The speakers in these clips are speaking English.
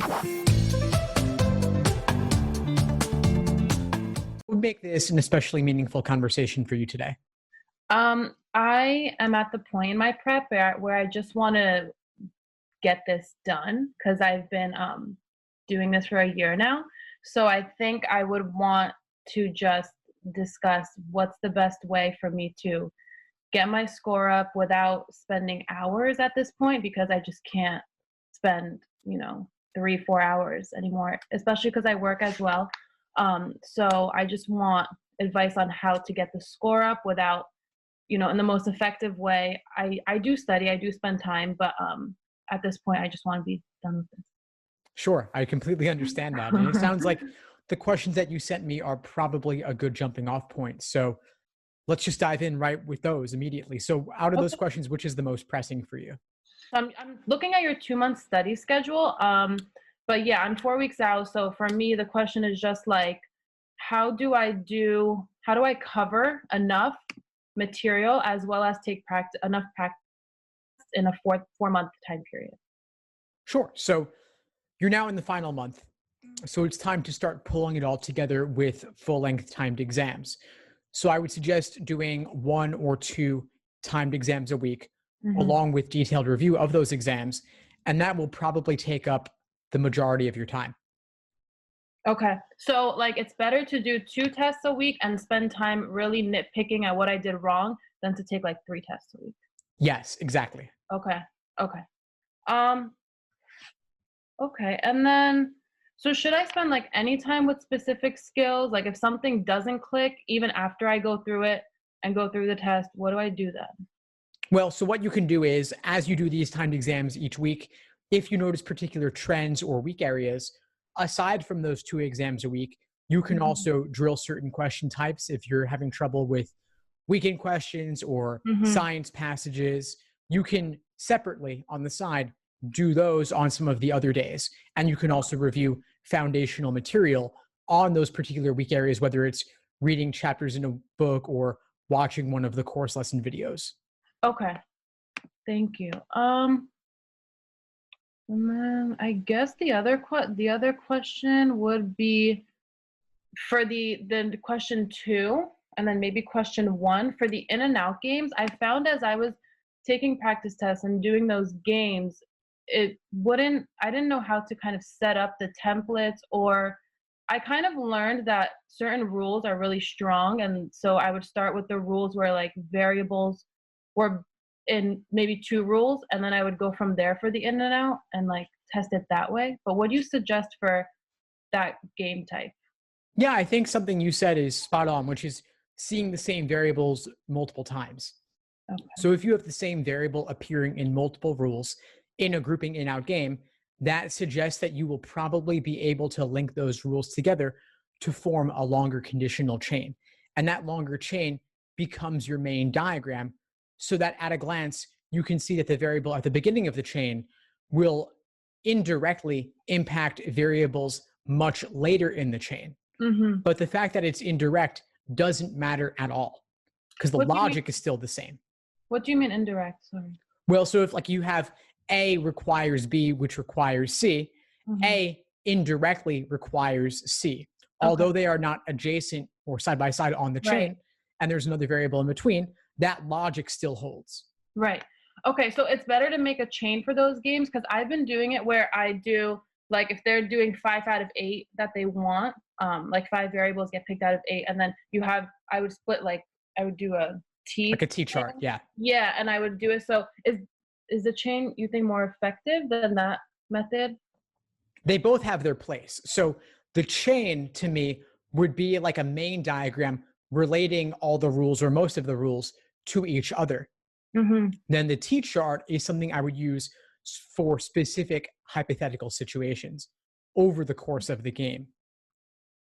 What would make this an especially meaningful conversation for you today? I am at the point in my prep where I just want to get this done because I've been doing this for a year now. So I think I would want to just discuss what's the best way for me to get my score up without spending hours at this point because I just can't spend, 3, 4 hours anymore, especially because I work as well. So I just want advice on how to get the score up without, in the most effective way. I do study, I do spend time, but at this point, I just want to be done with this. Sure, I completely understand that. And it sounds like the questions that you sent me are probably a good jumping off point. So let's just dive in right with those immediately. So out of those Okay. questions, which is the most pressing for you? I'm looking at your 2 month study schedule. But yeah, I'm 4 weeks out. So for me, the question is just like, how do I cover enough material as well as take enough practice in a 4 month time period? Sure. So you're now in the final month. So it's time to start pulling it all together with full length timed exams. So I would suggest doing 1 or 2 timed exams a week, Hmm. along with detailed review of those exams. And that will probably take up the majority of your time. Okay. So like it's better to do 2 tests a week and spend time really nitpicking at what I did wrong than to take like 3 tests a week. Yes, exactly. Okay. Okay. Um, okay. And then, so should I spend like any time with specific skills? Like if something doesn't click, even after I go through it and go through the test, what do I do then? Well, so what you can do is as you do these timed exams each week, if you notice particular trends or weak areas, aside from those 2 exams a week, you can Mhm. also drill certain question types if you're having trouble with weekend questions or Mhm. science passages. You can separately on the side do those on some of the other days. And you can also review foundational material on those particular weak areas, whether it's reading chapters in a book or watching one of the course lesson videos. Okay. Thank you. And then I guess the other question would be for the question two, and then maybe question one for the in and out games. I found as I was taking practice tests and doing those games, I didn't know how to kind of set up the templates, or I kind of learned that certain rules are really strong. And so I would start with the rules where like variables were in maybe 2 rules, and then I would go from there for the in and out and like test it that way. But what do you suggest for that game type? Yeah, I think something you said is spot on, which is seeing the same variables multiple times. Okay. So if you have the same variable appearing in multiple rules in a grouping in out game, that suggests that you will probably be able to link those rules together to form a longer conditional chain. And that longer chain becomes your main diagram so that at a glance, you can see that the variable at the beginning of the chain will indirectly impact variables much later in the chain. Mhm. But the fact that it's indirect doesn't matter at all because the What do you mean logic is still the same. what do you mean indirect? Sorry. Well, so if like you have A requires B, which requires C, Mhm. A indirectly requires C. Okay. Although they are not adjacent or side by side on the Right. chain, and there's another variable in between, that logic still holds. Right. Okay, so it's better to make a chain for those games because I've been doing it where I do like if they're doing 5 out of 8 that they want, like 5 variables get picked out of 8, and then I would split like I would do a Like T a T chart. thing. Yeah. Yeah, and I would do it. So is the chain you think more effective than that method? They both have their place. So the chain to me would be like a main diagram relating all the rules or most of the rules to each other. Mhm. Then the T chart is something I would use for specific hypothetical situations over the course of the game.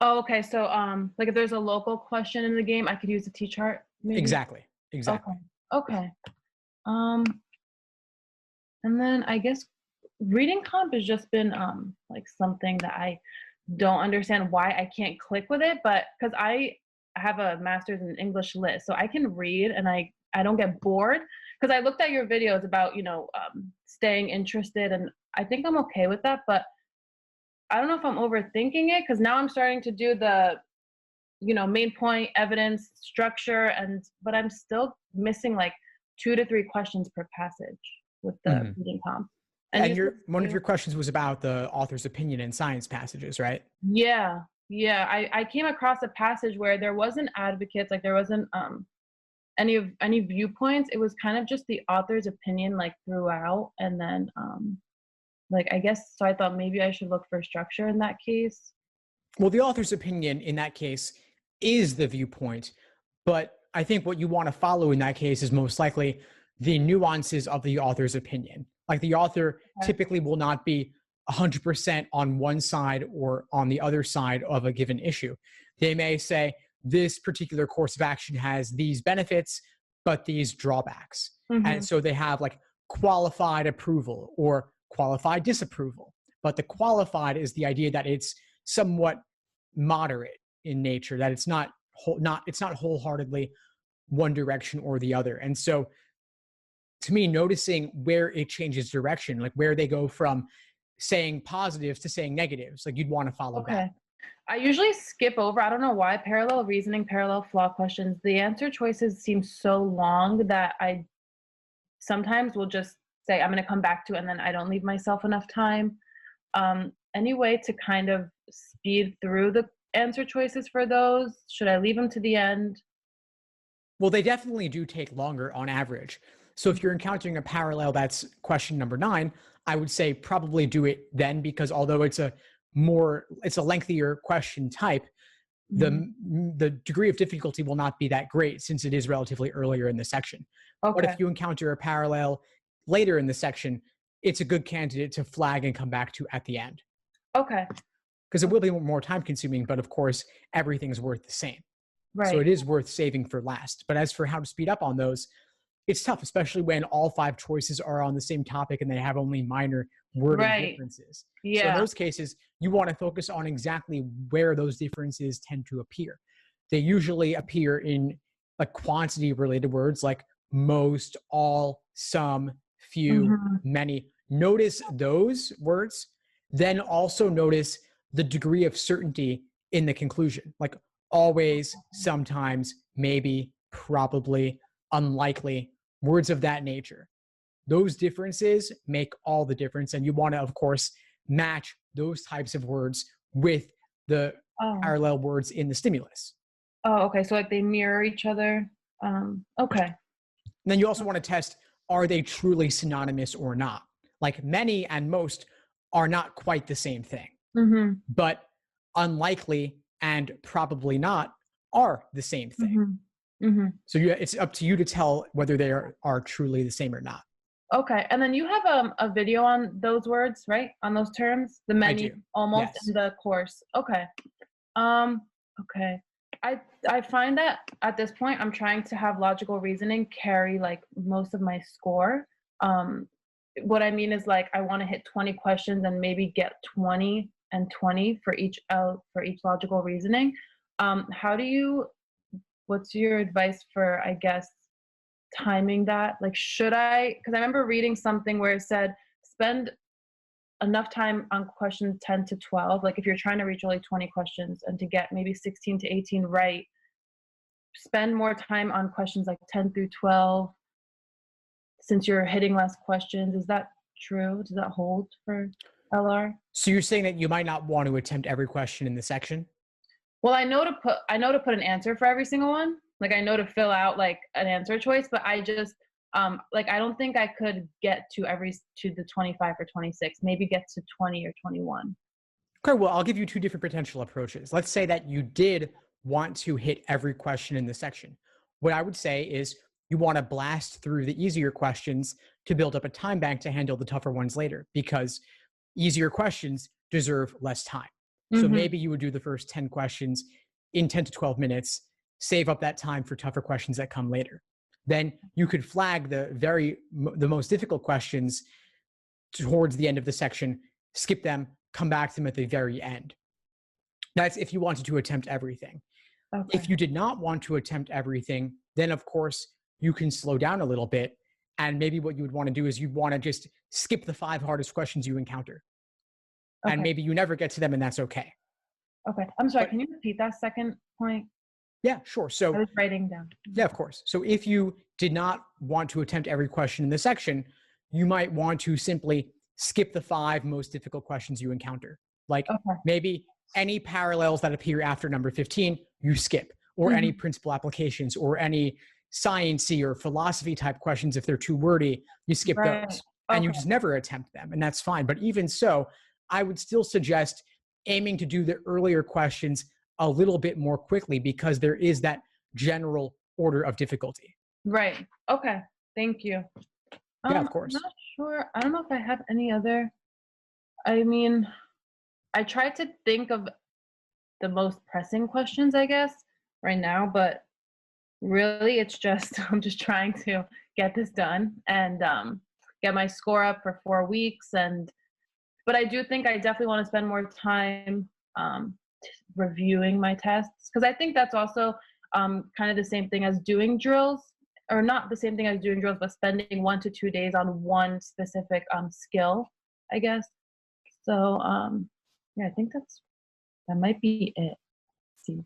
Oh, okay. So like if there's a local question in the game, I could use a T chart maybe. Exactly. Okay. Exactly. Okay. Um And then I guess reading comp has just been like something that I don't understand why I can't click with it, but because I have a master's in English lit, so I can read and I don't get bored because I looked at your videos about staying interested, and I think I'm okay with that. But I don't know if I'm overthinking it because now I'm starting to do the, main point, evidence, structure, but I'm still missing like 2 to 3 questions per passage with the Mhm. reading comp. And you And said one of too, your questions was about the author's opinion in science passages, right? yeah, yeah. I came across a passage where there wasn't advocates, like there wasn't any viewpoints. It was kind of just the author's opinion like throughout, and then like I guess so. I thought maybe I should look for structure in that case. Well, the author's opinion in that case is the viewpoint, but I think what you want to follow in that case is most likely the nuances of the author's opinion. Like the author Okay. typically will not be 100% on one side or on the other side of a given issue. They may say this particular course of action has these benefits, but these drawbacks. And Mhm. so they have like qualified approval or qualified disapproval. But the qualified is the idea that it's somewhat moderate in nature, that it's not wholeheartedly one direction or the other. And so to me, noticing where it changes direction, like where they go from saying positives to saying negatives, like you'd want to follow that. Okay. I usually skip over, I don't know why, parallel reasoning, parallel flaw questions. The answer choices seem so long that I sometimes will just say, I'm going to come back to it, and then I don't leave myself enough time. Any way to kind of speed through the answer choices for those? Should I leave them to the end? Well, they definitely do take longer on average. So if you're encountering a parallel that's question number 9, I would say probably do it then, because although it's a lengthier question type, Mhm. the degree of difficulty will not be that great since it is relatively earlier in the section. But if Okay. you encounter a parallel later in the section, it's a good candidate to flag and come back to at the end, Okay. because it will be more time consuming, but of course, everything's worth the same. So Right. it is worth saving for last. But as for how to speed up on those, it's tough, especially when all 5 choices are on the same topic and they have only minor wording Right. differences. So in Yeah. those cases, you want to focus on exactly where those differences tend to appear. They usually appear in like quantity related words like most, all, some, few, Mhm. many. Notice those words, then also notice the degree of certainty in the conclusion. Like always, sometimes, maybe, probably, unlikely, words of that nature. Those differences make all the difference. And you want to, of course, match those types of words with the Oh. parallel words in the stimulus. Oh, okay, so, like, they mirror each other? Okay. And then you also want to test, are they truly synonymous or not? Like many and most are not quite the same thing, Mhm. but unlikely and probably not are the same thing. Mhm. Mhm. So it's up to you to tell whether they are truly the same or not. Okay, and then you have, a video on those words, right? On those terms? The I many, do. almost, Yes. and the course. Okay. Um, okay. I find that at this point, I'm trying to have logical reasoning carry, like, most of my score. Um, what I mean is, like, I wanna hit 20 questions and maybe get 20 and 20 for each logical reasoning. How do you what's your advice for, I guess, timing that? Like, should I? Because I remember reading something where it said, "Spend enough time on question 10 to 12." Like, if you're trying to reach only 20 questions and to get maybe 16 to 18 right, spend more time on questions like 10 through 12 since you're hitting less questions. Is that true? Does that hold for LR? So you're saying that you might not want to attempt every question in the section? Well, I know to put an answer for every single one. Like, I know to fill out like an answer choice, but I just like, I don't think I could get to the 25 or 26. Maybe get to 20 or 21. Okay, well, I'll give you 2 different potential approaches. Let's say that you did want to hit every question in the section. What I would say is you want to blast through the easier questions to build up a time bank to handle the tougher ones later, because easier questions deserve less time. So Mhm. maybe you would do the first 10 questions in 10 to 12 minutes, save up that time for tougher questions that come later. Then you could flag the most difficult questions towards the end of the section, skip them, come back to them at the very end. That's if you wanted to attempt everything. If Okay. you did not want to attempt everything, then of course you can slow down a little bit. And maybe what you would want to do is you'd want to just skip the 5 hardest questions you encounter. and Okay. maybe you never get to them, and that's okay. Okay. I'm sorry. But Can you repeat that second point? yeah, sure. I So was writing down. yeah, of course. So if you did not want to attempt every question in the section, you might want to simply skip the 5 most difficult questions you encounter. Like Okay. maybe any parallels that appear after number 15, you skip, or any Mhm. principal applications, or any sciencey or philosophy type questions. If they're too wordy, you skip Right. those and you Okay. just never attempt them. And that's fine. But even so, I would still suggest aiming to do the earlier questions a little bit more quickly, because there is that general order of difficulty. Right. Okay. Thank you. Yeah, of I'm course. not sure. I don't know if I have any other. I mean, I tried to think of the most pressing questions, I guess, right now, but really it's just I'm just trying to get this done and get my score up for 4 weeks. And but I do think I definitely want to spend more time reviewing my tests, because I think that's also kind of the same thing as doing drills, or not the same thing as doing drills, but spending 1 to 2 days on one specific skill, I guess. So yeah, I think that might be it. See.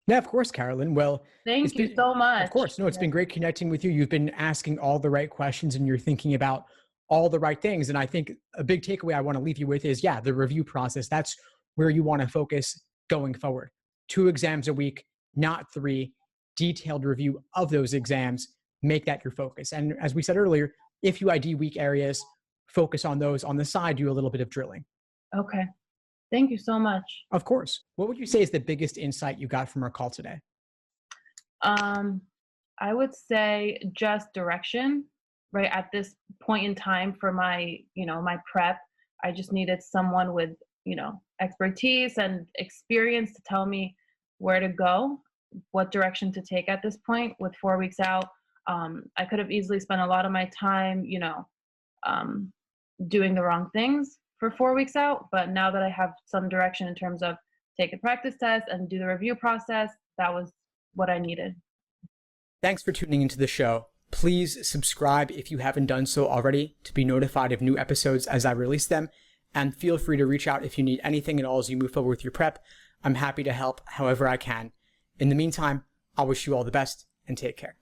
Yeah, of course, Carolyn. Well, it's Thank you been, so of much. course, no, it's been great connecting with you. You've been asking all the right questions and you're thinking about all the right things. And I think a big takeaway I want to leave you with is, yeah, the review process. That's where you want to focus going forward. 2 exams a week, not 3. Detailed review of those exams. Make that your focus. And as we said earlier, if you ID weak areas, focus on those. On the side, do a little bit of drilling. Okay. Thank you so much. Of course. What would you say is the biggest insight you got from our call today? Um, I would say just direction, right? At this point in time for my, my prep, I just needed someone with, expertise and experience to tell me where to go, what direction to take at this point with 4 weeks out. I could have easily spent a lot of my time, um, doing the wrong things for 4 weeks out. But now that I have some direction in terms of take a practice test and do the review process, that was what I needed. Thanks for tuning into the show. Please subscribe if you haven't done so already to be notified of new episodes as I release them. And feel free to reach out if you need anything at all as you move forward with your prep. I'm happy to help however I can. In the meantime, I'll wish you all the best and take care.